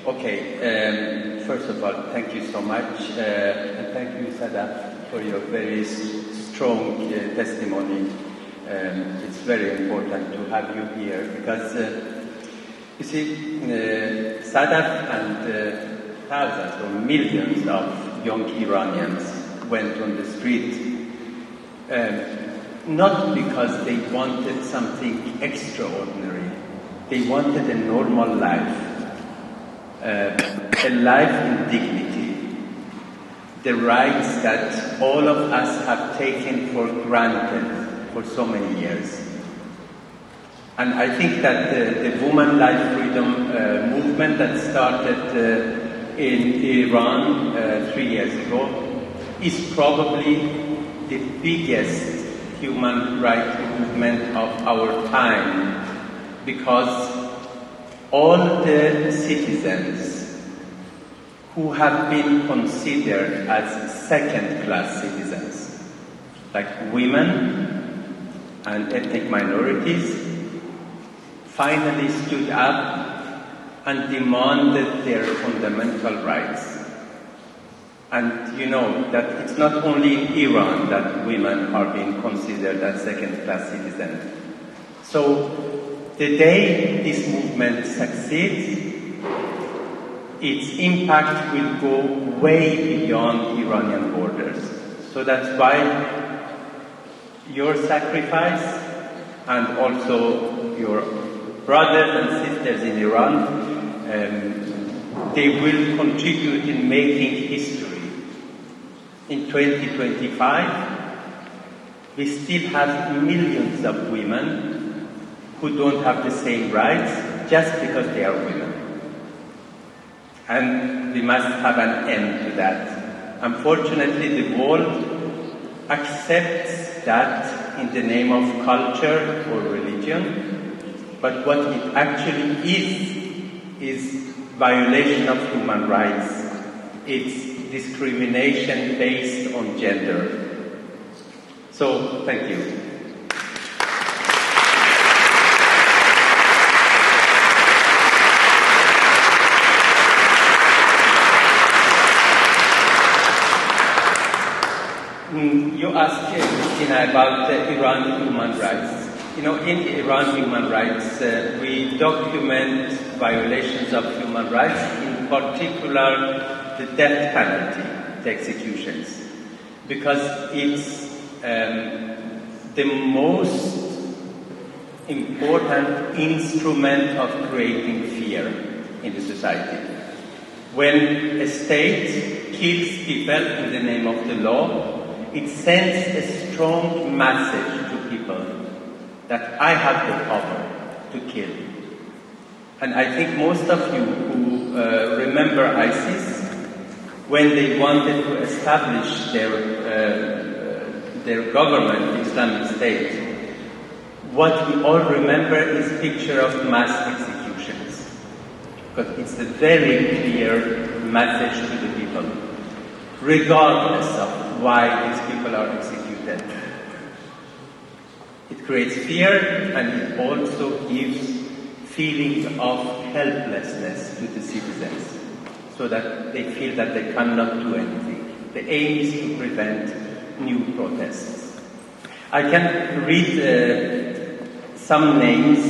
Okay, first of all, thank you so much, and thank you, Sada, for your very strong testimony. It's very important to have you here because, you see, Sadat and thousands or millions of young Iranians went on the street, not because they wanted something extraordinary. They wanted a normal life. A life in dignity, the rights that all of us have taken for granted for so many years. And I think that the Women Life Freedom movement that started in Iran 3 years ago is probably the biggest human rights movement of our time, because all the citizens who have been considered as second-class citizens, like women and ethnic minorities, finally stood up and demanded their fundamental rights. And you know that it's not only in Iran that women are being considered as second-class citizens. So the day this movement succeeds, its impact will go way beyond Iranian borders. So that's why your sacrifice and also your brothers and sisters in Iran, they will contribute in making history. In 2025, we still have millions of women who don't have the same rights just because they are women. And we must have an end to that. Unfortunately, the world accepts that in the name of culture or religion, but what it actually is violation of human rights. It's discrimination based on gender. So, thank you. You asked Christina about Iran human rights. You know, in Iran human rights, we document violations of human rights, in particular the death penalty, the executions, because it's the most important instrument of creating fear in the society. When a state kills people in the name of the law, it sends a strong message to people that I have the power to kill. And I think most of you who remember ISIS, when they wanted to establish their government, Islamic State, what we all remember is a picture of mass executions. Because it's a very clear message to the people, regardless of why these people are executed. It creates fear, and it also gives feelings of helplessness to the citizens, so that they feel that they cannot do anything. The aim is to prevent new protests. I can read some names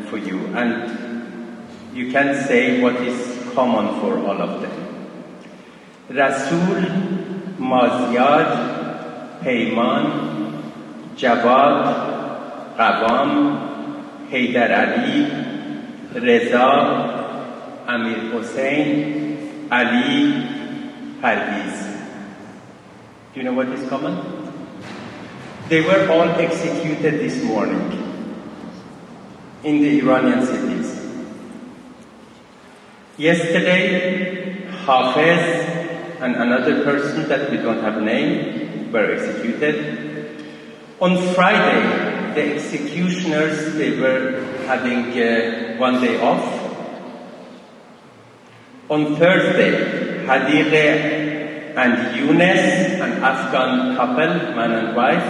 for you, and you can say what is common for all of them. Rasul, Maziad, Peyman, Javad, Qavam, Haydar Ali, Reza, Amir Hossein, Ali, Parviz. Do you know what is common? They were all executed this morning in the Iranian cities. Yesterday, Hafez and another person that we don't have name were executed. On Friday, the executioners, they were having 1 day off. On Thursday, Hadiqeh and Yunus, an Afghan couple, man and wife,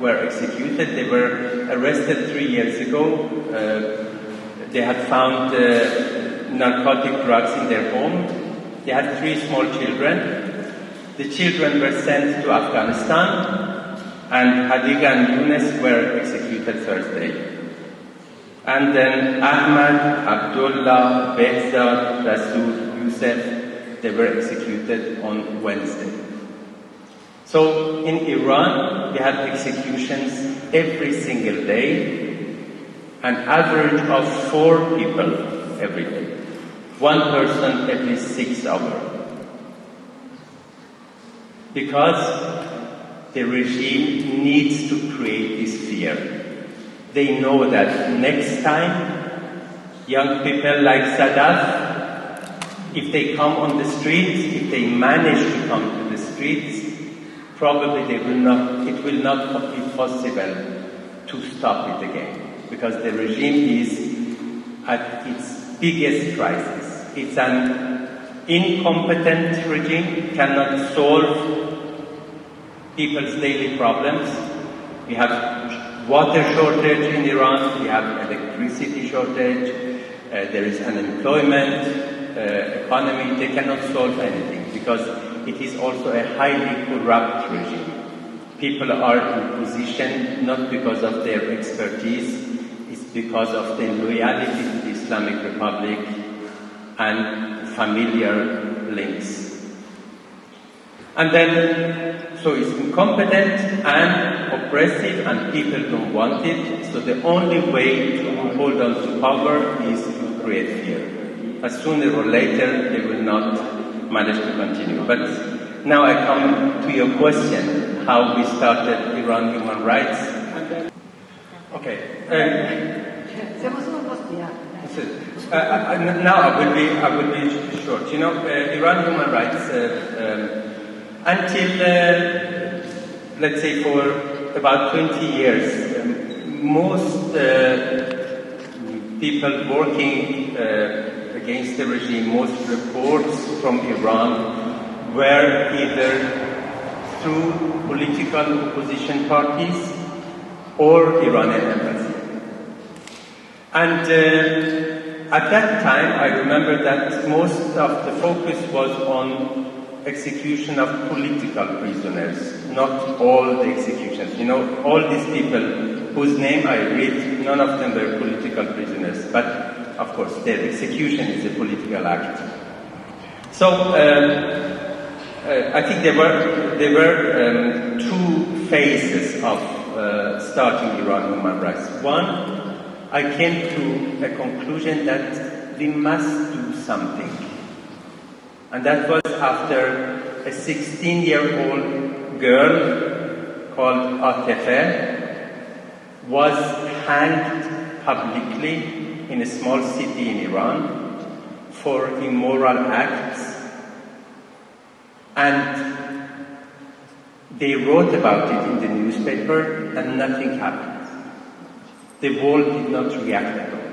were executed. They were arrested 3 years ago. they had found narcotic drugs in their home. They had 3 small children. The children were sent to Afghanistan, and Hadiga and Yunus were executed Thursday. And then Ahmad, Abdullah, Behzad, Rasul, Yusuf, they were executed on Wednesday. So in Iran, we had executions every single day, an average of 4 people every day. 1 person every 6 hours. Because the regime needs to create this fear. They know that next time, young people like Sadat, if they come on the streets, if they manage to come to the streets, probably it will not be possible to stop it again. Because the regime is at its biggest crisis. It's an incompetent regime, cannot solve people's daily problems. We have water shortage in Iran, we have electricity shortage, there is unemployment, economy. They cannot solve anything because it is also a highly corrupt regime. People are in position not because of their expertise, it's because of their loyalty to the Islamic Republic and familiar links. And then, so it's incompetent and oppressive and people don't want it. So the only way to hold on to power is to create fear. As sooner or later, they will not manage to continue. But now I come to your question, how we started Iran human rights. Okay. Now I will be short. You know, Iran human rights, until, let's say, for about 20 years, most people working against the regime, most reports from Iran were either through political opposition parties or Iranian embassy. And at that time, I remember that most of the focus was on execution of political prisoners, not all the executions. You know, all these people whose name I read, none of them were political prisoners, but of course their execution is a political act. So I think there were 2 phases of starting Iran human rights. One, I came to a conclusion that we must do something. And that was after a 16-year-old girl called Atefe was hanged publicly in a small city in Iran for immoral acts. And they wrote about it in the newspaper and nothing happened. The world did not react at all.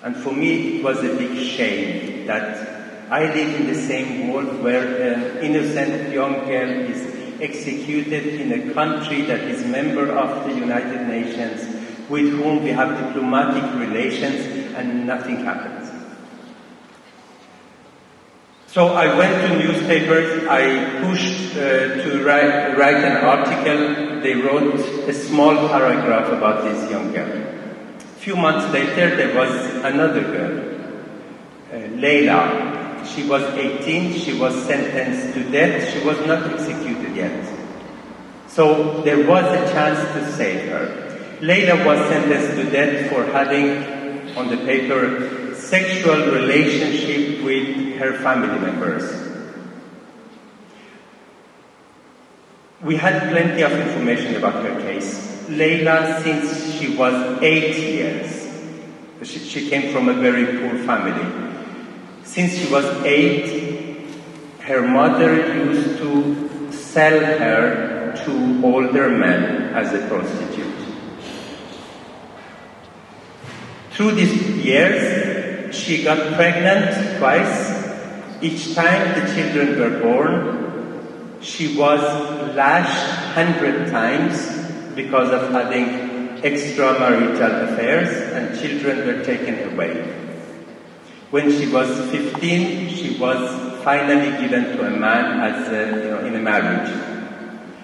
And for me, it was a big shame that I live in the same world where an innocent young girl is executed in a country that is member of the United Nations, with whom we have diplomatic relations, and nothing happens. So I went to newspapers, I pushed to write an article. They wrote a small paragraph about this young girl. A few months later, there was another girl, Leila. She was 18, she was sentenced to death, she was not executed yet. So there was a chance to save her. Leila was sentenced to death for having, on the paper, sexual relationship with her family members. We had plenty of information about her case. Leila, since she was 8 years, she came from a very poor family. Since she was 8, her mother used to sell her to older men as a prostitute. Through these years, she got pregnant twice. Each time the children were born, she was lashed 100 times because of having extramarital affairs, and children were taken away. When she was 15, she was finally given to a man in a marriage.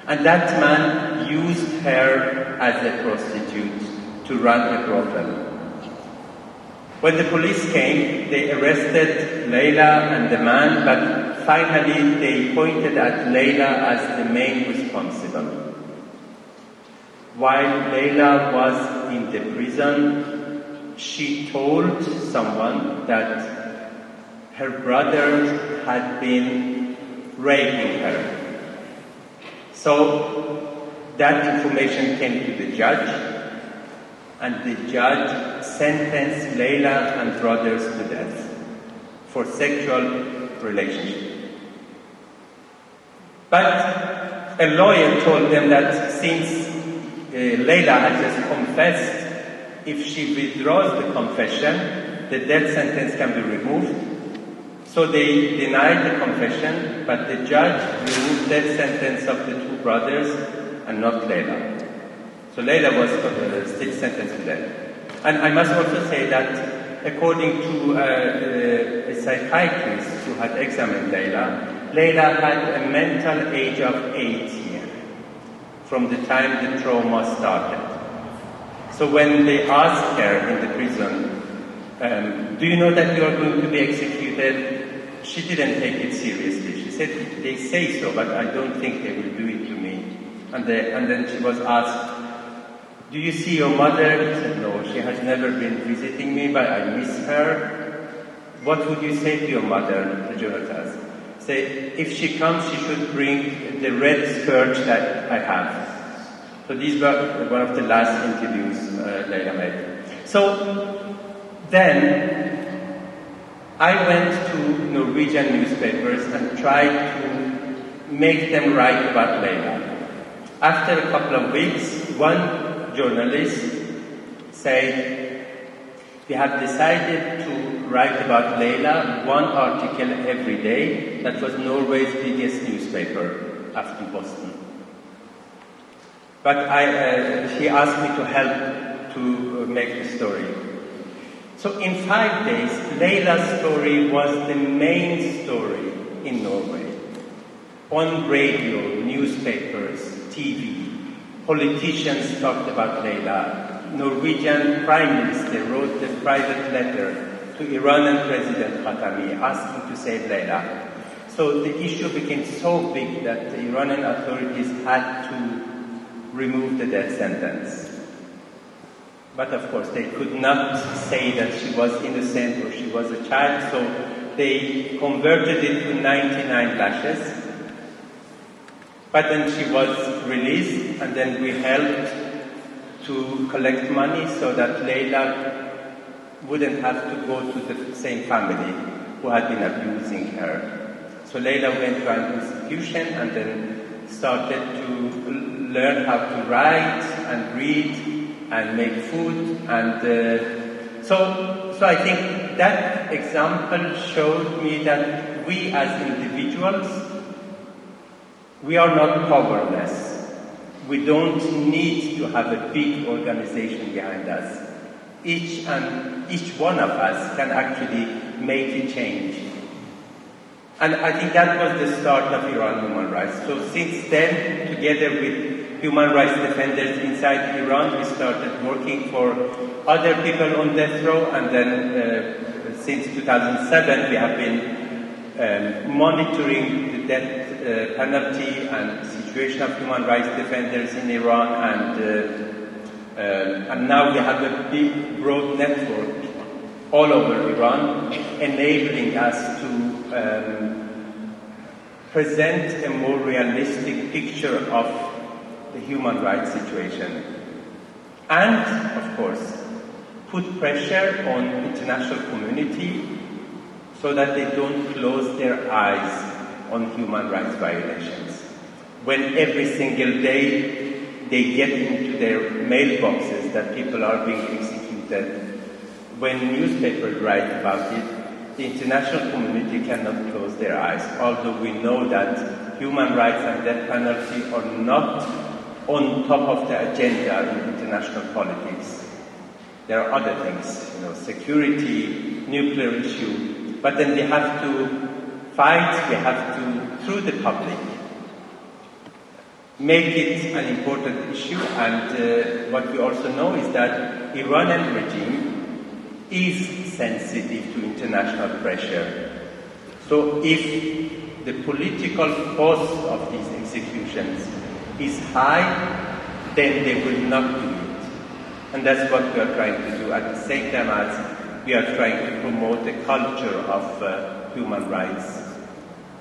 And that man used her as a prostitute to run a brothel. When the police came, they arrested Leila and the man, but finally they pointed at Leila as the main responsible. While Leila was in the prison, she told someone that her brother had been raping her. So that information came to the judge, and the judge sentenced Leila and brothers to death for sexual relationship. But a lawyer told them that since Leila had just confessed, if she withdraws the confession, the death sentence can be removed. So they denied the confession, but the judge removed the death sentence of the two brothers and not Leila. So Leila was still sentenced to death. And I must also say that according to a psychiatrist who had examined Leila had a mental age of 8 years from the time the trauma started. So when they asked her in the prison, do you know that you are going to be executed? She didn't take it seriously. She said, they say so, but I don't think they will do it to me. And then she was asked, do you see your mother? She said, no, she has never been visiting me, but I miss her. What would you say to your mother? The journalist asked. Say, if she comes, she should bring the red skirt that I have. So these were one of the last interviews Leila made. So then I went to Norwegian newspapers and tried to make them write about Leila. After a couple of weeks, one journalist said, we have decided to write about Leila, one article every day. That was Norway's biggest newspaper, Aftenposten. But he asked me to help to make the story. So in 5 days, Leila's story was the main story in Norway. On radio, newspapers, TV, politicians talked about Leila. Norwegian Prime Minister wrote a private letter to Iranian President Khatami asking to save Leila. So the issue became so big that the Iranian authorities had to remove the death sentence. But of course, they could not say that she was innocent or she was a child, so they converted it to 99 lashes. But then she was released, and then we helped to collect money so that Leila wouldn't have to go to the same family who had been abusing her. So Leila went to an institution and then started to learn how to write and read and make food. And so I think that example showed me that we as individuals, we are not powerless. We don't need to have a big organization behind us. Each one of us can actually make a change. And I think that was the start of Iran human rights. So since then, together with human rights defenders inside Iran, we started working for other people on death row, and then since 2007 we have been monitoring the death penalty and situation of human rights defenders in Iran, and now we have a big, broad network all over Iran, enabling us to present a more realistic picture of the human rights situation. And, of course, put pressure on the international community so that they don't close their eyes on human rights violations. When every single day they get into their mailboxes that people are being executed, when newspapers write about it, the international community cannot close their eyes, although we know that human rights and death penalty are not on top of the agenda in international international politics. There are other things, security, nuclear issue, but then we have to fight, we have to, through the public, make it an important issue. And what we also know is that Iranian regime is sensitive to international pressure. So if the political cost of these executions is high, then they will not do it. And that's what we are trying to do at the same time as we are trying to promote a culture of human rights.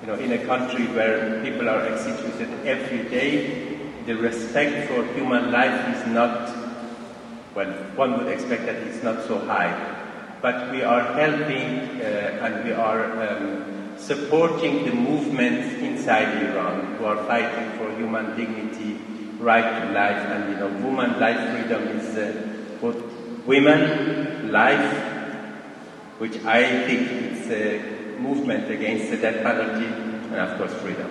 In a country where people are executed every day, the respect for human life is not, well, one would expect that it's not so high. But we are helping and we are supporting the movements inside Iran who are fighting for human dignity, right to life, and woman life freedom is both women, life, which I think it's a movement against the death penalty, and of course freedom.